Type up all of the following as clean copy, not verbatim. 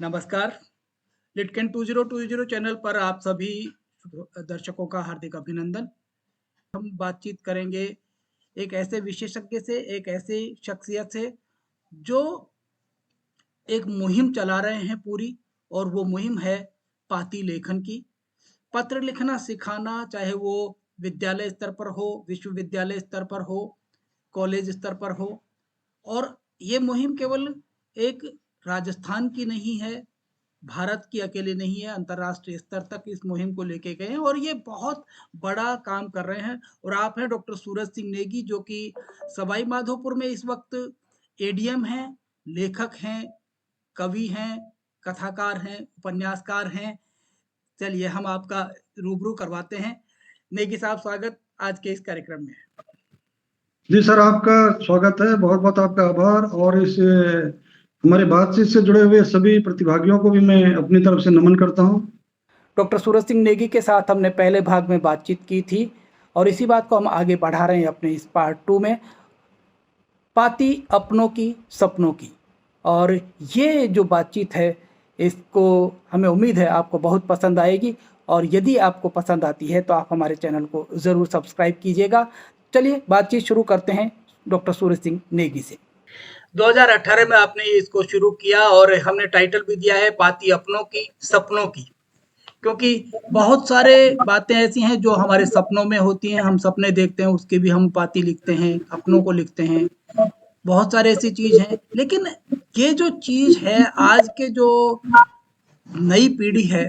नमस्कार। लिटकेन 2020 चैनल पर आप सभी दर्शकों का हार्दिक अभिनंदन। हम बातचीत करेंगे एक ऐसे विशेषज्ञ से, एक ऐसे शख्सियत से जो एक मुहिम चला रहे हैं पूरी, और वो मुहिम है पाती लेखन की। पत्र लिखना सिखाना, चाहे वो विद्यालय स्तर पर हो, विश्वविद्यालय स्तर पर हो, कॉलेज स्तर पर हो। और ये मुहिम केवल एक राजस्थान की नहीं है, भारत की अकेले नहीं है, अंतर्राष्ट्रीय स्तर तक इस मुहिम को लेके गए हैं और ये बहुत बड़ा काम कर रहे हैं। और आप हैं डॉक्टर सूरज सिंह नेगी, जो कि सवाई माधोपुर में इस वक्त एडीएम हैं, लेखक हैं, कवि हैं, कथाकार हैं, उपन्यासकार हैं। चलिए हम आपका रूबरू करवाते हैं। नेगी साहब, स्वागत आज के इस कार्यक्रम में। जी सर, आपका स्वागत है। बहुत बहुत आपका आभार। और इस हमारे बातचीत से जुड़े हुए सभी प्रतिभागियों को भी मैं अपनी तरफ से नमन करता हूं। डॉक्टर सूरज सिंह नेगी के साथ हमने पहले भाग में बातचीत की थी और इसी बात को हम आगे बढ़ा रहे हैं अपने इस पार्ट 2 में, पाती अपनों की सपनों की। और ये जो बातचीत है, इसको हमें उम्मीद है आपको बहुत पसंद आएगी, और यदि आपको पसंद आती है तो आप हमारे चैनल को ज़रूर सब्सक्राइब कीजिएगा। चलिए बातचीत शुरू करते हैं डॉक्टर सूरज सिंह नेगी से। 2018 में आपने इसको शुरू किया और हमने टाइटल भी दिया है पाती अपनों की सपनों की, क्योंकि बहुत सारे बातें ऐसी हैं जो हमारे सपनों में होती हैं। हम सपने देखते हैं, उसकी भी हम पाती लिखते हैं, अपनों को लिखते हैं। बहुत सारे ऐसी चीज हैं, लेकिन ये जो चीज है आज के जो नई पीढ़ी है,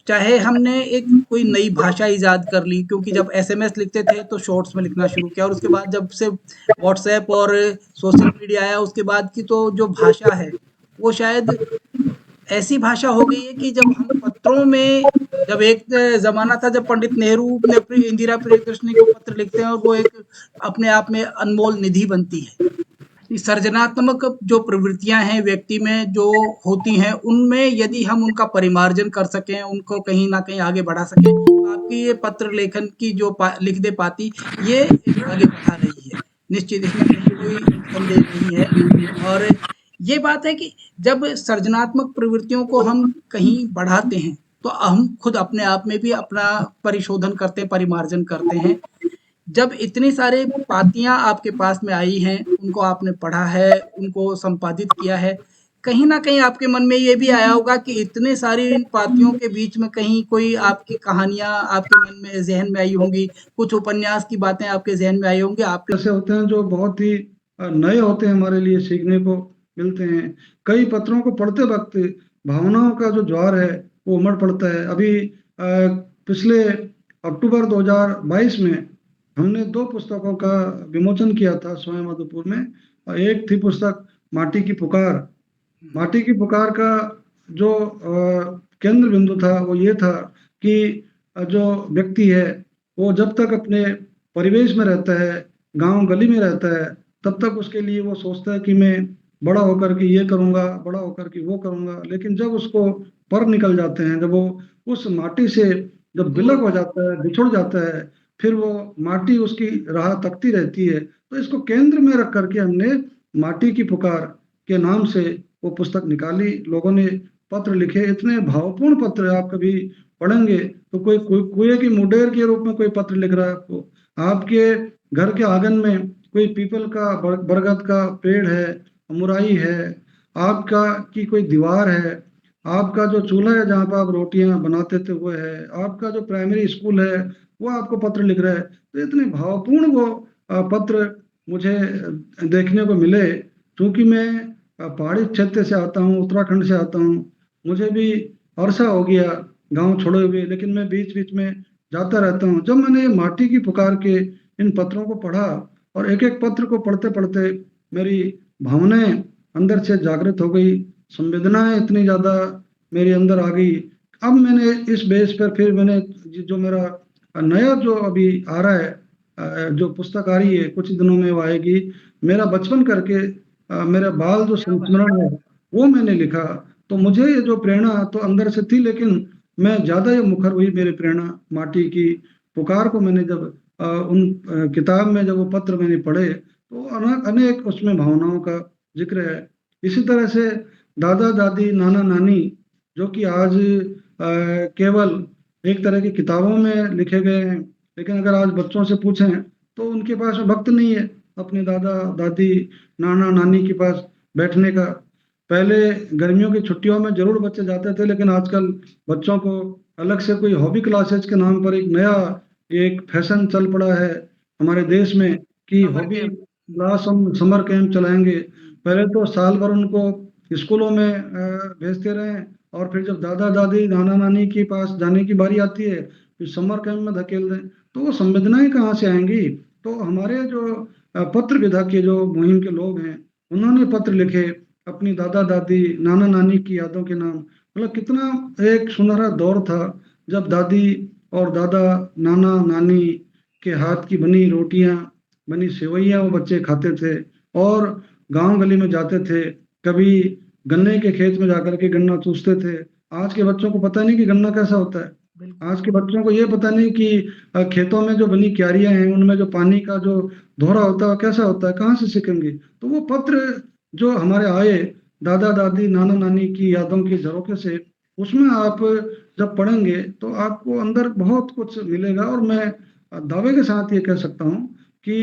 चाहे हमने एक कोई नई भाषा इजाद कर ली, क्योंकि जब एसएमएस लिखते थे तो शॉर्ट्स में लिखना शुरू किया, और उसके बाद जब से व्हाट्सएप और सोशल मीडिया आया, उसके बाद की तो जो भाषा है वो शायद ऐसी भाषा हो गई है कि जब हम पत्रों में, जब एक जमाना था जब पंडित नेहरू ने इंदिरा प्रियदर्शनी को पत्र लिखते हैं और वो एक अपने आप में अनमोल निधि बनती है। सर्जनात्मक जो प्रवृत्तियां हैं व्यक्ति में जो होती हैं, उनमें यदि हम उनका परिमार्जन कर सकें, उनको कहीं ना कहीं आगे बढ़ा सकें, तो आपकी ये पत्र लेखन की जो लिख दे पाती, ये आगे बढ़ा रही है। निश्चित, इसमें कहीं कोई संदेह नहीं है। और ये बात है कि जब सृजनात्मक प्रवृत्तियों को हम कहीं बढ़ाते हैं, तो हम खुद अपने आप में भी अपना परिशोधन करते हैं, परिमार्जन करते हैं। जब इतनी सारी पातियां आपके पास में आई हैं, उनको आपने पढ़ा है, उनको संपादित किया है, कहीं ना कहीं आपके मन में ये भी आया होगा कि इतने सारी इन पातियों के बीच में कहीं कोई आपकी कहानियां आपके मन में, जहन में आई होंगी, कुछ उपन्यास की बातें आपके जहन में आई होंगी। आप ऐसे होते हैं जो बहुत ही नए होते हैं, हमारे लिए सीखने को मिलते हैं। कई पत्रों को पढ़ते वक्त भावनाओं का जो ज्वार है वो उमड़ पड़ता है। अभी पिछले अक्टूबर 2022 में हमने 2 पुस्तकों का विमोचन किया था सवाई माधोपुर में। एक थी पुस्तक माटी की पुकार। माटी की पुकार का जो केंद्र बिंदु था वो ये था कि जो व्यक्ति है वो जब तक अपने परिवेश में रहता है, गांव गली में रहता है, तब तक उसके लिए वो सोचता है कि मैं बड़ा होकर के ये करूंगा, बड़ा होकर के वो करूंगा। लेकिन जब उसको पर निकल जाते हैं, जब वो उस माटी से जब बिलक हो जाता है, बिछुड़ जाता है, फिर वो माटी उसकी राह तकती रहती है। तो इसको केंद्र में रख करके हमने माटी की पुकार के नाम से वो पुस्तक निकाली। लोगों ने पत्र लिखे, इतने भावपूर्ण पत्र। आप कभी पढ़ेंगे तो कोई कुएं की मुंडेर के रूप में कोई पत्र लिख रहा है आपको। आपके घर के आंगन में कोई पीपल का, बरगद का पेड़ है, मुराई है, आपका की कोई दीवार है, आपका जो चूल्हा है जहाँ पर आप रोटियां बनाते थे वो है, आपका जो प्राइमरी स्कूल है वो आपको पत्र लिख रहा है। तो इतने भावपूर्ण वो पत्र मुझे देखने को मिले। क्योंकि मैं पहाड़ी क्षेत्र से आता हूँ, उत्तराखंड से आता हूँ, मुझे भी अरसा हो गया गांव छोड़े हुए, लेकिन मैं बीच बीच में जाता रहता हूँ। जब मैंने माटी की पुकार के इन पत्रों को पढ़ा, और एक एक पत्र को पढ़ते पढ़ते मेरी भावनाएं अंदर से जागृत हो गई, संवेदनाएं इतनी ज्यादा मेरे अंदर आ गई। अब मैंने इस बेस पर फिर मैंने जो मेरा नया जो अभी आ रहा है, जो पुस्तक आ रही है, कुछ दिनों में वो आएगी, मेरा बचपन करके मेरा बाल जो संस्मरण है वो मैंने लिखा। तो मुझे ये जो प्रेरणा तो अंदर से थी, लेकिन मैं ज्यादा ये मुखर हुई मेरी प्रेरणा माटी की पुकार को मैंने जब उन किताब में जब वो पत्र मैंने पढ़े, तो अनेक उसमें भावनाओं का जिक्र है। इसी तरह से दादा दादी नाना नानी जो कि आज केवल एक तरह की किताबों में लिखे गए हैं, लेकिन अगर आज बच्चों से पूछें तो उनके पास वक्त नहीं है अपने दादा दादी नाना नानी के पास बैठने का। पहले गर्मियों की छुट्टियों में जरूर बच्चे जाते थे, लेकिन आजकल बच्चों को अलग से कोई हॉबी क्लासेज के नाम पर एक नया एक फैशन चल पड़ा है हमारे देश में कि समर हॉबी कैंप। क्लास हम समर कैंप चलाएंगे। पहले तो साल भर उनको स्कूलों में भेजते रहे, और फिर जब दादा दादी नाना नानी के पास जाने की बारी आती है फिर समर कैंप में धकेल दें, तो वो संवेदनाएं कहाँ से आएंगी। तो हमारे जो पत्र विधा के जो मुहिम के लोग हैं उन्होंने पत्र लिखे अपनी दादा दादी नाना नानी की यादों के नाम। मतलब कितना एक सुनहरा दौर था जब दादी और दादा नाना नानी के हाथ की बनी रोटियां बनी सेवइयां वो बच्चे खाते थे, और गांव गली में जाते थे, कभी गन्ने के खेत में जाकर के गन्ना चूसते थे। आज के बच्चों को पता नहीं कि गन्ना कैसा होता है। बिल्कुल। आज के बच्चों को ये पता नहीं कि खेतों में जो बनी क्यारियां हैं उनमें जो पानी का जो दोहरा होता है वो कैसा होता है, कहाँ से सीखेंगे। तो वो पत्र जो हमारे आए दादा दादी नाना नानी की यादों के झरोखे से, उसमें आप जब पढ़ेंगे तो आपको अंदर बहुत कुछ मिलेगा। और मैं दावे के साथ ये कह सकता हूँ कि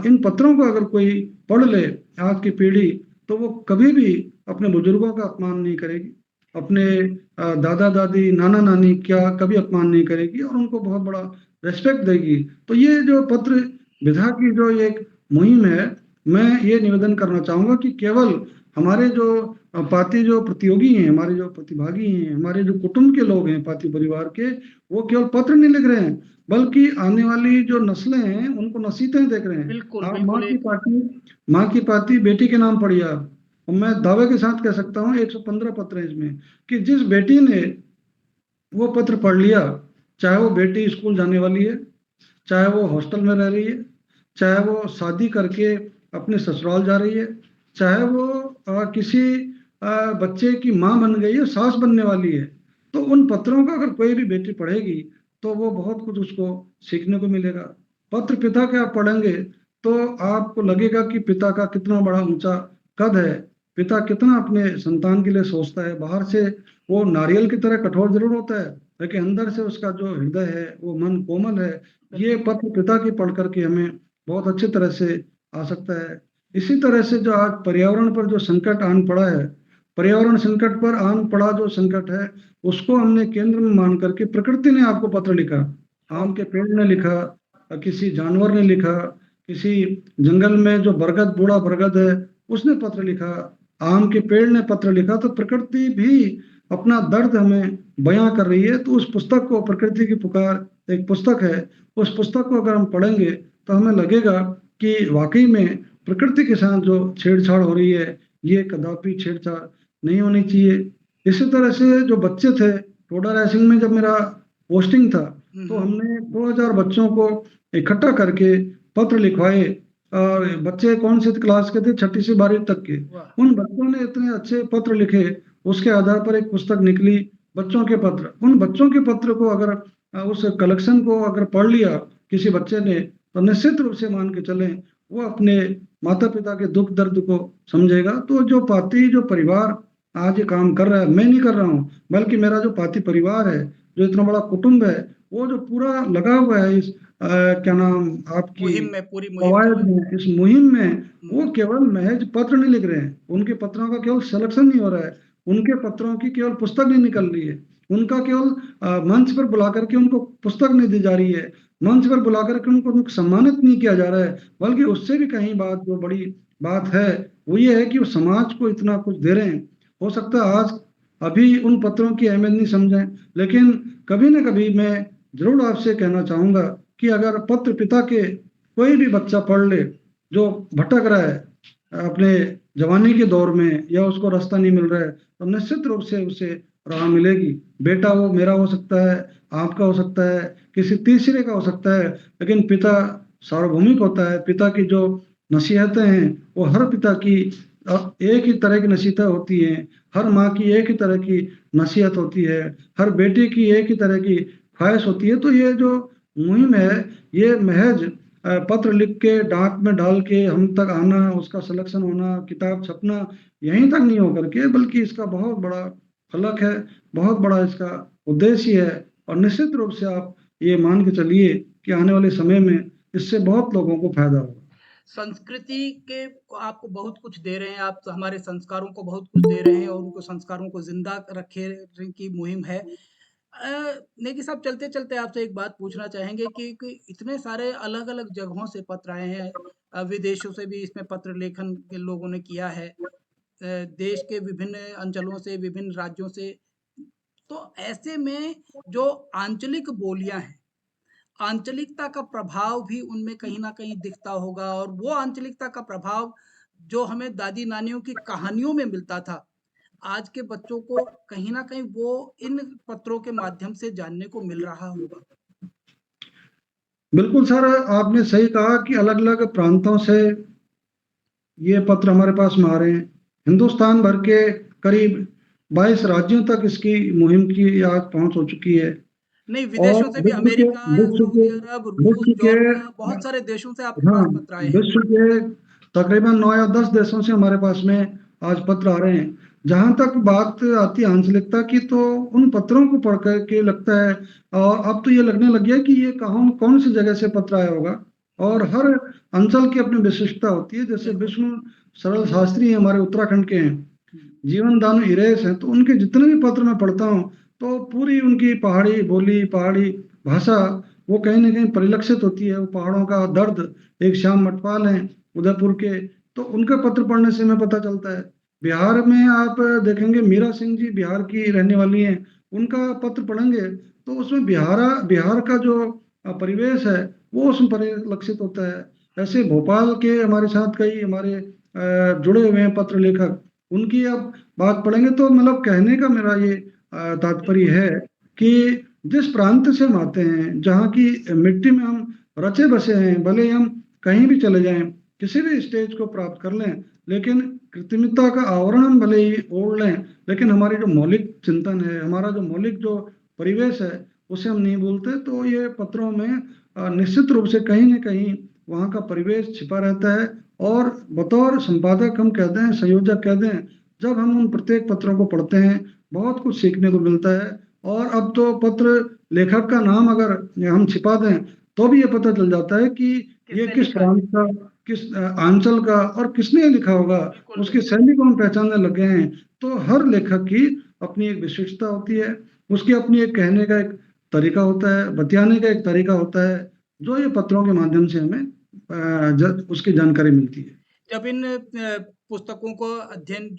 इन पत्रों को अगर कोई पढ़ ले आज की पीढ़ी, तो वो कभी भी अपने बुजुर्गों का अपमान नहीं करेगी, अपने दादा दादी नाना नानी क्या कभी अपमान नहीं करेगी, और उनको बहुत बड़ा रेस्पेक्ट देगी। तो ये जो पत्र विधा की जो एक मुहिम है, मैं ये निवेदन करना चाहूंगा कि केवल हमारे जो पाती जो प्रतियोगी हैं, हमारे जो प्रतिभागी हैं, हमारे जो कुटुंब के लोग हैं पाती परिवार के, वो केवल पत्र नहीं लिख रहे हैं बल्कि आने वाली जो नस्लें हैं उनको नसीहतें देख रहे हैं। बिल्कुल आप बिल्कुल एक माँ की पाती बेटी के नाम पढ़िए आप, और मैं दावे के साथ कह सकता हूँ 115 पत्र हैं इसमें, कि जिस बेटी ने वो पत्र पढ़ लिया, चाहे वो बेटी स्कूल जाने वाली है, चाहे वो हॉस्टल में रह रही है, चाहे वो शादी करके अपने ससुराल जा रही है, चाहे वो किसी बच्चे की माँ बन गई है, सास बनने वाली है, तो उन पत्रों को अगर कोई भी बेटी पढ़ेगी तो वो बहुत कुछ उसको सीखने को मिलेगा। पत्र पिता के आप पढ़ेंगे तो आपको लगेगा कि पिता का कितना बड़ा ऊंचा कद है, पिता कितना अपने संतान के लिए सोचता है। बाहर से वो नारियल की तरह कठोर जरूर होता है, लेकिन अंदर से उसका जो हृदय है वो मन कोमल है। ये पत्र पिता की पढ़ करके हमें बहुत अच्छी तरह से आ सकता है। इसी तरह से जो आज पर्यावरण पर जो संकट आन पड़ा है, पर्यावरण संकट पर आन पड़ा जो संकट है, उसको हमने केंद्र में मान करके प्रकृति ने आपको पत्र लिखा, आम के पेड़ ने लिखा, किसी जानवर ने लिखा, किसी जंगल में जो बरगद बूढ़ा बरगद है उसने पत्र लिखा, आम के पेड़ ने पत्र लिखा। तो प्रकृति भी अपना दर्द हमें बयां कर रही है। तो उस पुस्तक को, प्रकृति की पुकार एक पुस्तक है, उस पुस्तक को अगर हम पढ़ेंगे तो हमें लगेगा कि वाकई में प्रकृति के साथ जो छेड़छाड़ हो रही है ये कदापि छेड़छाड़ नहीं होनी चाहिए। इसी तरह से जो बच्चे थे, टोडा राइसिंग में जब मेरा पोस्टिंग था तो हमने 2000 बच्चों को इकट्ठा करके पत्र लिखवाए, और बच्चे कौन से क्लास के थे, 6ठी से 12वीं तक के। वाह। उन बच्चों ने इतने अच्छे पत्र लिखे, उसके आधार पर एक पुस्तक निकली बच्चों के पत्र। उन बच्चों के पत्र को अगर उस कलेक्शन को अगर पढ़ लिया किसी बच्चे ने, तो निश्चित रूप से मान के चलें वो अपने माता पिता के दुख दर्द को समझेगा। तो जो पाती जो परिवार आज ये काम कर रहा है, मैं नहीं कर रहा हूँ बल्कि मेरा जो पाती परिवार है, जो इतना बड़ा कुटुंब है, वो जो पूरा लगा हुआ है इस क्या नाम आपकी मुहिम में, पूरी मुहिम कवायद चला में, इस मुहिम में, वो केवल महज पत्र नहीं लिख रहे हैं, उनके पत्रों का केवल सिलेक्शन नहीं हो रहा है, उनके पत्रों की केवल पुस्तक नहीं निकल रही है, उनका केवल मंच पर बुला करके उनको पुस्तक नहीं दी जा रही है, मंच पर बुला करके उनको सम्मानित नहीं किया जा रहा है, बल्कि उससे भी कहीं बात जो बड़ी बात है वो ये है कि वो समाज को इतना कुछ दे रहे हैं। हो सकता है आज अभी उन पत्रों की अहमियत नहीं समझें, लेकिन कभी ना कभी मैं जरूर आपसे कहना चाहूंगा कि अगर पत्र पिता के कोई भी बच्चा पढ़ ले जो भटक रहा है अपने जवानी के दौर में, या उसको रास्ता नहीं मिल रहा है, तो निश्चित रूप से उसे राह मिलेगी। बेटा वो मेरा हो सकता है, आपका हो सकता है, किसी तीसरे का हो सकता है, लेकिन पिता सार्वभौमिक होता है। पिता की जो नसीहतें हैं वो हर पिता की एक ही तरह की नसीहतें होती हैं, हर माँ की एक ही तरह की नसीहत होती है, हर बेटे की एक ही तरह की ख्वाहिश होती है। तो ये जो मुहिम है ये महज पत्र लिख के डाक में डाल के हम तक आना, उसका सिलेक्शन होना, किताब छपना, यहीं तक नहीं होकर के, बल्कि इसका बहुत बड़ा फलक है, बहुत बड़ा इसका उद्देश्य है। और निश्चित रूप से आप ये मान के चलिए कि आने वाले समय में इससे बहुत लोगों को फायदा होगा। संस्कृति के आपको बहुत कुछ दे रहे हैं, आप हमारे संस्कारों को बहुत कुछ दे रहे हैं और उनको संस्कारों को जिंदा रखे की मुहिम है। नेगी साहब, चलते-चलते आपसे एक बात पूछना चाहेंगे कि इतने सारे अलग-अलग जगहों से पत्र आए हैं, विदेशों से भी इसमें पत्र लेखन के लोगों ने किया है, देश के विभिन्न अंचलों से, विभिन्न राज्यों से। तो ऐसे में जो आंचलिक बोलियां हैं, आंचलिकता का प्रभाव भी उनमें कहीं न कहीं दिखता होगा, और वो आंचलिकता का प्रभाव जो हमें दादी-नानियों की कहानियों में मिलता था, आज के बच्चों को कहीं न कहीं वो इन पत्रों के माध्यम से जानने को मिल रहा होगा। बिल्कुल सर, आपने सही कहा कि अलग-अलग प्रांतों से ये पत्र हमारे पास में आ रहे हैं। हिंदुस्तान भर के करीब 22 राज्यों तक इसकी मुहिम की आज पहुंच हो चुकी है। नहीं, और विदेशों से भी, अमेरिका, विश्व के सऊदी अरब, रूस, विश्व के जॉर्जिया, बहुत सारे देशों से आपके हाँ, पास पत्र आए हैं। विश्व के तकरीबन 9 या 10 देशों से हमारे पास में आज पत्र आ रहे हैं। जहां तक बात आती है आंचलिकता की, तो उन पत्रों को पढ़ कर के लगता है, और अब तो ये लगने लग गया कि ये कहाँ कौन सी जगह से पत्र आया होगा। और हर अंचल की अपनी विशिष्टता होती है। जैसे बिल्कुल। विष्णु सरल शास्त्री हमारे उत्तराखंड के हैं, हम्म। जीवन दानु हिरेस हैं, तो उनके जितने भी पत्र मैं पढ़ता हूँ, तो पूरी उनकी पहाड़ी बोली, पहाड़ी भाषा वो कहीं ना कहीं परिलक्षित होती है। वो पहाड़ों का दर्द, एक श्याम मटपाल हैं उदयपुर के, तो उनका पत्र पढ़ने से हमें पता चलता है। बिहार में आप देखेंगे, मीरा सिंह जी बिहार की रहने वाली हैं, उनका पत्र पढ़ेंगे तो उसमें बिहार का जो परिवेश है वो उसमें परिलक्षित होता है। ऐसे भोपाल के हमारे साथ कई हमारे जुड़े हुए हैं पत्र लेखक, उनकी अब बात पढ़ेंगे तो मतलब कहने का मेरा ये तात्पर्य है कि जिस प्रांत से हम आते हैं, जहाँ की मिट्टी में हम रचे बसे हैं, भले ही हम कहीं भी चले जाएं, किसी भी स्टेज को प्राप्त कर लें, लेकिन कृत्रिमता का आवरण हम भले ही ओढ़ लें, लेकिन हमारी जो मौलिक चिंतन है, हमारा जो मौलिक जो परिवेश है, उसे हम नहीं भूलते। तो ये पत्रों में निश्चित रूप से कहीं न कहीं वहाँ का परिवेश छिपा रहता है। और बतौर संपादक हम कहते हैं, संयोजक कहते हैं, जब हम उन प्रत्येक पत्रों को पढ़ते हैं, बहुत कुछ सीखने को मिलता है। और अब तो पत्र लेखक का नाम अगर हम छिपा दें तो भी ये पता चल जाता है कि ये किसने किस लिखा है? प्रांत का, किस आंचल का और किसने लिखा होगा, बिल्कुल, उसकी शैली को हम पहचानने लग गए हैं। तो हर लेखक की अपनी एक विशिष्टता होती है, उसकी अपनी एक कहने का एक तरीका होता है, बतियाने का एक तरीका होता है, जो ये पत्रों के माध्यम से हमें उसकी जानकारी मिलती है। जब इन पुस्तकों को अध्ययन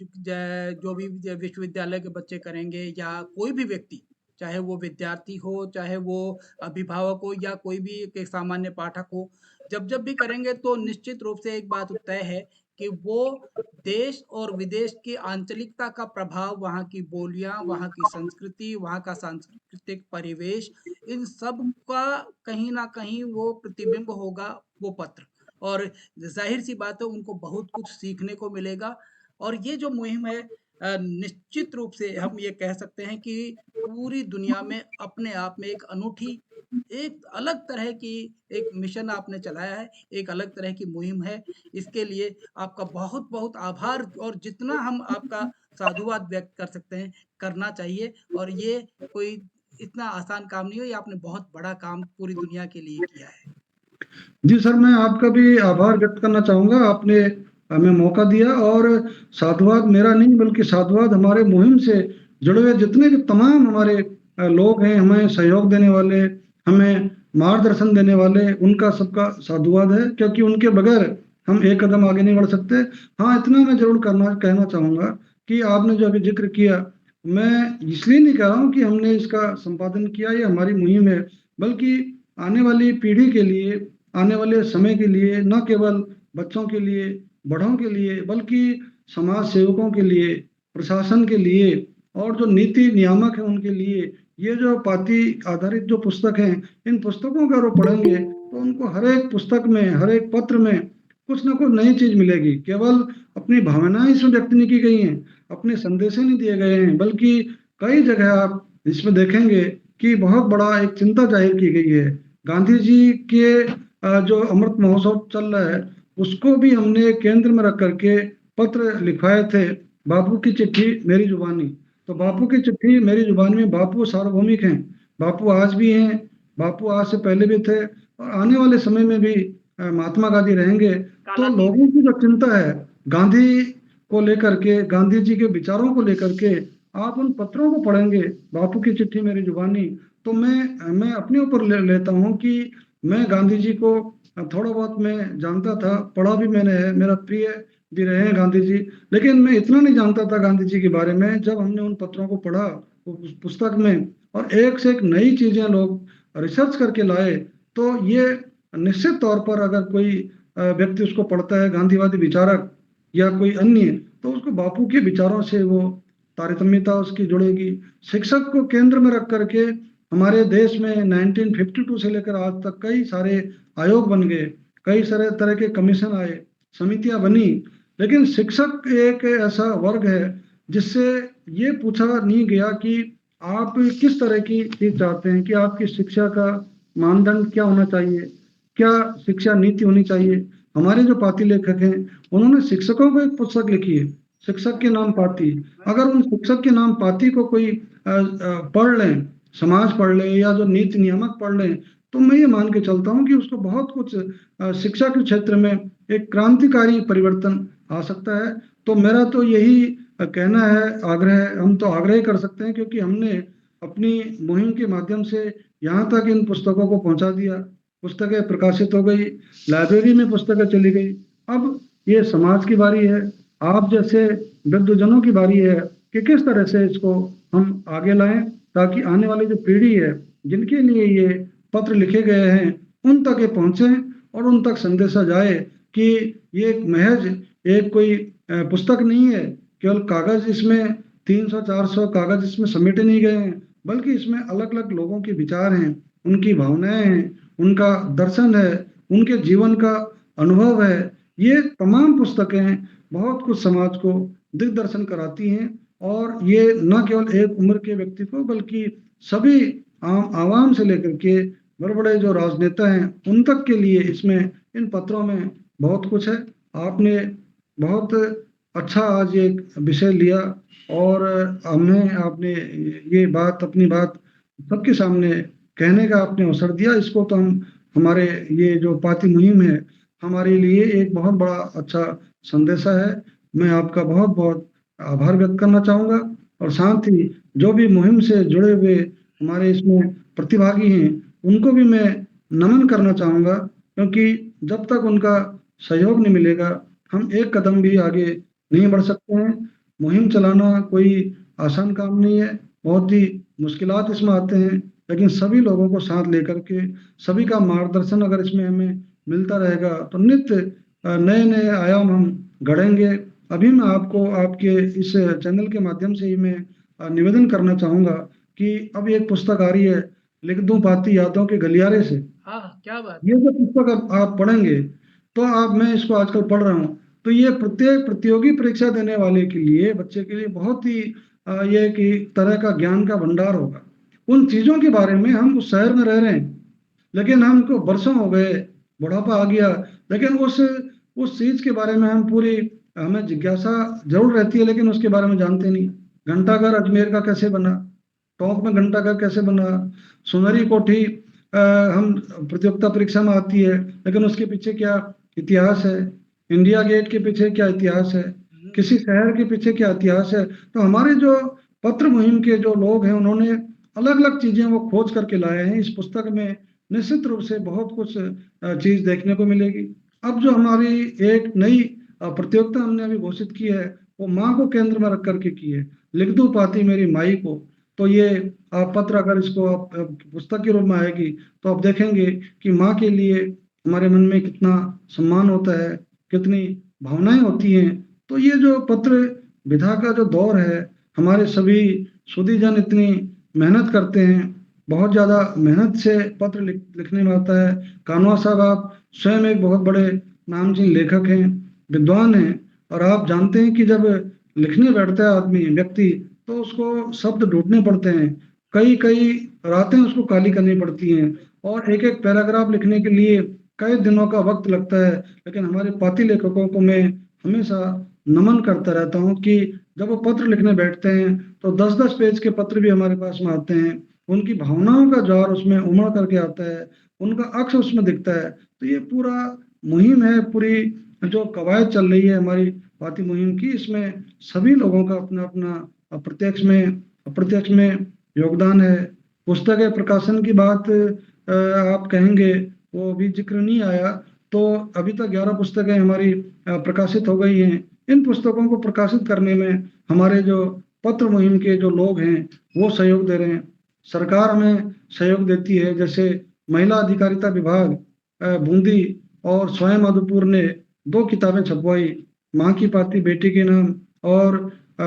जो भी विश्वविद्यालय के बच्चे करेंगे, या कोई भी व्यक्ति, चाहे वो विद्यार्थी हो, चाहे वो अभिभावक हो, या कोई भी एक सामान्य पाठक हो, जब जब भी करेंगे तो निश्चित रूप से एक बात तय है कि वो देश और विदेश की आंचलिकता का प्रभाव, वहाँ की बोलियां, वहाँ की संस्कृति, वहाँ का सांस्कृतिक परिवेश, इन सब का कहीं ना कहीं वो प्रतिबिंब होगा, वो पत्र। और ज़ाहिर सी बात है, उनको बहुत कुछ सीखने को मिलेगा। और ये जो मुहिम है, निश्चित रूप से हम ये कह सकते हैं कि पूरी दुनिया में अपने आप में एक अनूठी, एक अलग तरह की एक मिशन आपने चलाया है, एक अलग तरह की मुहिम है। इसके लिए आपका बहुत बहुत आभार, और जितना हम आपका साधुवाद व्यक्त कर सकते हैं करना चाहिए। और ये कोई इतना आसान काम नहीं है, ये आपने बहुत बड़ा काम पूरी दुनिया के लिए किया है। जी सर, मैं आपका भी आभार व्यक्त करना चाहूँगा, आपने हमें मौका दिया। और साधुवाद मेरा नहीं, बल्कि साधुवाद हमारे मुहिम से जुड़े हुए जितने भी तमाम हमारे लोग हैं, हमें सहयोग देने वाले, हमें मार्गदर्शन देने वाले, उनका सबका साधुवाद है, क्योंकि उनके बगैर हम एक कदम आगे नहीं बढ़ सकते। हाँ, इतना मैं ज़रूर कहना चाहूँगा कि आपने जो अभी ज़िक्र किया, मैं इसलिए नहीं कह रहा हूँ कि हमने इसका संपादन किया, ये हमारी मुहिम है, बल्कि आने वाली पीढ़ी के लिए, आने वाले समय के लिए, न केवल बच्चों के लिए, बड़ों के लिए, बल्कि समाज सेवकों के लिए, प्रशासन के लिए, और जो नीति नियामक हैं उनके लिए, ये जो पाती आधारित जो पुस्तक हैं, इन पुस्तकों का वो पढ़ेंगे तो उनको हर एक पुस्तक में, हर एक पत्र में कुछ ना कुछ नई चीज मिलेगी। केवल अपनी भावनाएं इसमें व्यक्त नहीं की गई हैं, अपने संदेशे नहीं दिए गए हैं, बल्कि कई जगह आप इसमें देखेंगे कि बहुत बड़ा एक चिंता जाहिर की गई है। गांधी जी के जो अमृत महोत्सव चल रहा है उसको भी हमने केंद्र में रख करके पत्र लिखवाए थे, बापू की चिट्ठी मेरी जुबानी। तो बापू की चिट्ठी मेरी जुबानी में बापू सार्वभौमिक हैं, बापू आज भी हैं, बापू आज से पहले भी थे और आने वाले समय में भी महात्मा गांधी रहेंगे। तो लोगों की जो चिंता है गांधी को लेकर के, गांधी जी के विचारों को लेकर के, आप उन पत्रों को पढ़ेंगे, बापू की चिट्ठी मेरी जुबानी, तो मैं अपने ऊपर लेता हूँ कि मैं गांधी जी को थोड़ा बहुत मैं जानता था, पढ़ा भी मैंने है, मेरा प्रिय भी रहे हैं गांधी जी, लेकिन मैं इतना नहीं जानता था गांधी जी के बारे में। जब हमने उन पत्रों को पढ़ा उस पुस्तक में, और एक से एक नई चीजें लोग रिसर्च करके लाए, तो ये निश्चित तौर पर अगर कोई व्यक्ति उसको पढ़ता है, गांधीवादी विचारक या कोई अन्य, तो उसको बापू के विचारों से वो तारतम्यता उसकी जुड़ेगी। शिक्षक को केंद्र में रख करके हमारे देश में 1952 से लेकर आज तक कई सारे आयोग बन गए, कई सारे तरह के कमीशन आए, समितियां बनी, लेकिन शिक्षक एक ऐसा वर्ग है जिससे ये पूछा नहीं गया कि आप किस तरह की चीज चाहते हैं, कि आपकी शिक्षा का मानदंड क्या होना चाहिए, क्या शिक्षा नीति होनी चाहिए। हमारे जो पाती लेखक हैं उन्होंने शिक्षकों को एक पुस्तक लिखी है, शिक्षक के नाम पाती। अगर उन शिक्षक के नाम पाती को कोई पढ़ लें, समाज पढ़ ले या जो नीति नियामक पढ़ लें, तो मैं ये मान के चलता हूँ कि उसको बहुत कुछ शिक्षा के क्षेत्र में एक क्रांतिकारी परिवर्तन आ सकता है। तो मेरा तो यही कहना है, आग्रह है, हम तो आग्रह कर सकते हैं क्योंकि हमने अपनी मुहिम के माध्यम से यहाँ तक इन पुस्तकों को पहुंचा दिया, पुस्तकें प्रकाशित हो गई, लाइब्रेरी में पुस्तकें चली गई। अब ये समाज की बारी है, आप जैसे वृद्धजनों की बारी है कि किस तरह से इसको हम आगे लाएं, ताकि आने वाली जो पीढ़ी है जिनके लिए ये पत्र लिखे गए हैं उन तक ये पहुंचे और उन तक संदेशा जाए कि ये एक महज एक कोई पुस्तक नहीं है, केवल कागज, इसमें 300-400 कागज इसमें समेटे नहीं गए हैं, बल्कि इसमें अलग अलग लोगों के विचार हैं, उनकी भावनाएं हैं, उनका दर्शन है, उनके जीवन का अनुभव है। ये तमाम पुस्तकें बहुत कुछ समाज को दिग्दर्शन कराती हैं और ये न केवल एक उम्र के व्यक्ति को बल्कि सभी आम आवाम से लेकर के बड़े बड़े जो राजनेता हैं उन तक के लिए इसमें इन पत्रों में बहुत कुछ है। आपने बहुत अच्छा आज ये विषय लिया और हमें आपने ये बात, अपनी बात सबके सामने कहने का आपने अवसर दिया। इसको तो हम, हमारे ये जो पाती मुहिम है हमारे लिए एक बहुत बड़ा अच्छा संदेशा है। मैं आपका बहुत बहुत आभार व्यक्त करना चाहूँगा और साथ ही जो भी मुहिम से जुड़े हुए हमारे इसमें प्रतिभागी हैं उनको भी मैं नमन करना चाहूँगा, क्योंकि जब तक उनका सहयोग नहीं मिलेगा हम एक कदम भी आगे नहीं बढ़ सकते हैं। मुहिम चलाना कोई आसान काम नहीं है, बहुत ही मुश्किलात इसमें आते हैं, लेकिन सभी लोगों को साथ लेकर के, सभी का मार्गदर्शन अगर इसमें हमें मिलता रहेगा तो नित्य नए नए आयाम हम गढ़ेंगे। अभी मैं आपको आपके इस चैनल के माध्यम से ही मैं निवेदन करना चाहूँगा कि अब एक पुस्तक आ रही है, लिख दूं पाती यादों के गलियारे से। हाँ, क्या बात। ये जो पुस्तक आप पढ़ेंगे तो आप, मैं इसको आजकल पढ़ रहा हूँ, तो ये प्रत्येक प्रतियोगी परीक्षा देने वाले के लिए, बच्चे के लिए बहुत ही ये कि तरह का ज्ञान का भंडार होगा। उन चीजों के बारे में, हम उस शहर में रह रहे हैं लेकिन हमको बरसों हो गए, बुढ़ापा आ गया, लेकिन उस चीज के बारे में हम पूरी, हमें जिज्ञासा जरूर रहती है लेकिन उसके बारे में जानते नहीं। घंटाघर अजमेर का कैसे बना, टोंक में घंटाघर कैसे बना, सुनहरी कोठी हम प्रतियोगिता परीक्षा में आती है लेकिन उसके पीछे क्या इतिहास है, इंडिया गेट के पीछे क्या इतिहास है, किसी शहर के पीछे क्या इतिहास है। तो हमारे जो पत्र मुहिम के जो लोग हैं उन्होंने अलग अलग चीजें वो खोज करके लाए हैं। इस पुस्तक में निश्चित रूप से बहुत कुछ चीज देखने को मिलेगी। अब जो हमारी एक नई प्रतियोगिता हमने अभी घोषित की है वो माँ को केंद्र में रख करके की है, लिख दूं पाती मेरी माई को। तो ये आप पत्र अगर इसको आप पुस्तक के रूप में आएगी तो आप देखेंगे कि माँ के लिए हमारे मन में कितना सम्मान होता है, कितनी भावनाएं होती हैं। तो ये जो पत्र विधा का जो दौर है, हमारे सभी सुधीजन इतनी मेहनत करते हैं, बहुत ज़्यादा मेहनत से पत्र लिखने में आता है। कानवा साहब आप स्वयं एक बहुत बड़े नामचीन लेखक हैं, विद्वान हैं, और आप जानते हैं कि जब लिखने बैठता है आदमी, व्यक्ति, तो उसको शब्द ढूंढने पड़ते हैं, कई कई रातें उसको काली करनी पड़ती हैं और एक एक पैराग्राफ लिखने के लिए कई दिनों का वक्त लगता है, लेकिन हमारे पाती लेखकों को मैं हमेशा नमन करता रहता हूँ कि जब वो पत्र लिखने बैठते हैं तो 10-10 पेज के पत्र भी हमारे पास में आते हैं। उनकी भावनाओं का ज्वार उसमें उमड़ करके आता है, उनका अक्स उसमें दिखता है। तो ये पूरा मुहिम है, पूरी जो कवायद चल रही है हमारी पाती मुहिम की, इसमें सभी लोगों का अपना-अपना प्रत्यक्ष में अप्रत्यक्ष में योगदान है। पुस्तक के प्रकाशन की बात आप कहेंगे, वो अभी ज़िक्र नहीं आया, तो अभी तक 11 पुस्तकें हमारी प्रकाशित हो गई हैं। इन पुस्तकों को प्रकाशित करने में हमारे जो पत्र मुहिम के जो लोग हैं, वो सहयोग दे रहे हैं। सरकार हमें सहयोग देती है, जैसे महिला अधिकारिता विभाग बूंदी और स्वयं मधुपुर ने 2 किताबें छपवाई, माँ की पाती बेटी के नाम और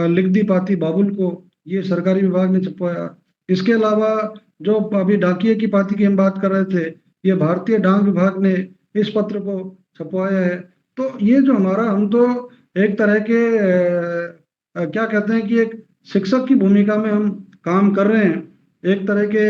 लिख दी पाती बाबुल को, ये सरकारी विभाग ने छपवाया। इसके अलावा जो अभी डाकिये की पाती की हम बात कर रहे थे, ये भारतीय डाक विभाग ने इस पत्र को छपवाया है। तो ये जो हमारा, हम तो एक तरह के क्या कहते हैं कि एक शिक्षक की भूमिका में हम काम कर रहे हैं। एक तरह के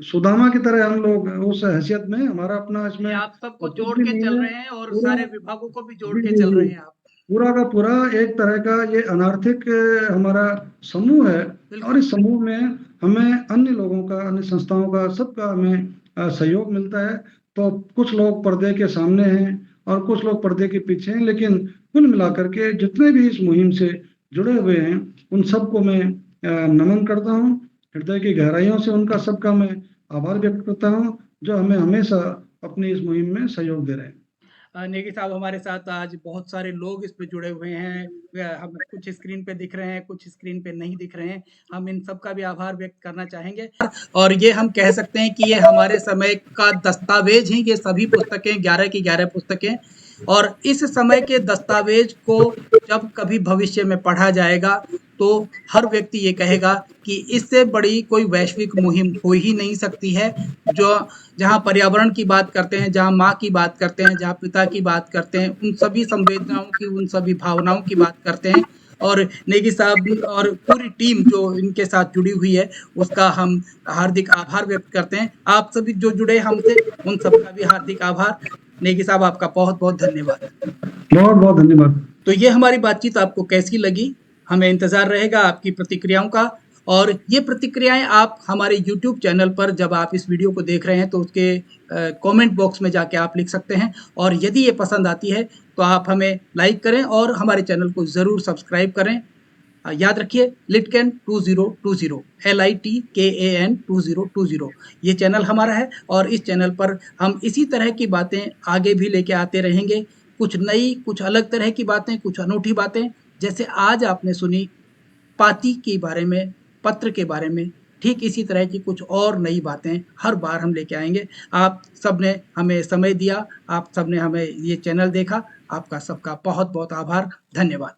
सुदामा की तरह हम लोग उस हैसियत में, हमारा अपना ये इसमें आप सबको कुछ जोड़ भी के नहीं चल है। रहे हैं और पूरा सारे विभागों को भी जोड़ जी, के जी, चल जी। रहे हैं आप। पूरा का पूरा एक तरह का ये अनार्थिक हमारा समूह है, और बिल्कुल। इस समूह में हमें अन्य लोगों का, अन्य संस्थाओं का, सबका हमें सहयोग मिलता है। तो कुछ लोग पर्दे के सामने हैं और कुछ लोग पर्दे के पीछे हैं, लेकिन कुल मिलाकर के जितने भी इस मुहिम से जुड़े हुए हैं, उन सबको मैं नमन करता हूँ। हृदय की गहराइयों से उनका सबका मैं आभार व्यक्त करता हूँ, जो हमें हमेशा अपनी इस मुहिम में सहयोग दे रहे हैं। नेगी साहब, हमारे साथ आज बहुत सारे लोग इस पे जुड़े हुए हैं। हम कुछ स्क्रीन पे दिख रहे हैं, कुछ स्क्रीन पे नहीं दिख रहे हैं। हम इन सब का भी आभार व्यक्त करना चाहेंगे। और ये हम कह सकते हैं कि ये हमारे समय का दस्तावेज हैं, ये सभी पुस्तकें 11 की 11 पुस्तकें। और इस समय के दस्तावेज को जब कभी भविष्य में पढ़ा जाएगा, तो हर व्यक्ति ये कहेगा कि इससे बड़ी कोई वैश्विक मुहिम हो ही नहीं सकती है, जो जहाँ पर्यावरण की बात करते हैं, जहाँ माँ की बात करते हैं, जहाँ पिता की बात करते हैं, उन सभी संवेदनाओं की, उन सभी भावनाओं की बात करते हैं। और नेगी साहब और पूरी टीम जो इनके साथ जुड़ी हुई है, उसका हम हार्दिक आभार व्यक्त करते हैं। आप सभी जो जुड़े हमसे, उन सबका भी हार्दिक आभार। नेगी साहब, आपका बहुत-बहुत धन्यवाद। बहुत-बहुत धन्यवाद। तो ये हमारी बातचीत आपको कैसी लगी? हमें इंतज़ार रहेगा आपकी प्रतिक्रियाओं का। और ये प्रतिक्रियाएँ आप हमारे यूट्यूब चैनल पर, जब आप इस वीडियो को देख रहे हैं, तो उसके कमेंट बॉक्स में जाके आप लिख सकते हैं। और यदि ये पसंद आती है, तो आप हमें लाइक करें और हमारे चैनल को ज़रूर सब्सक्राइब करें। याद रखिए, लिटकेन 2020, LITKAN 2020, ये चैनल हमारा है। और इस चैनल पर हम इसी तरह की बातें आगे भी लेके आते रहेंगे। कुछ नई, कुछ अलग तरह की बातें, कुछ अनूठी बातें, जैसे आज आपने सुनी पाती के बारे में, पत्र के बारे में, ठीक इसी तरह की कुछ और नई बातें हर बार हम लेके आएँगे। आप सबने हमें समय दिया, आप सबने हमें ये चैनल देखा, आपका सबका बहुत-बहुत आभार। धन्यवाद।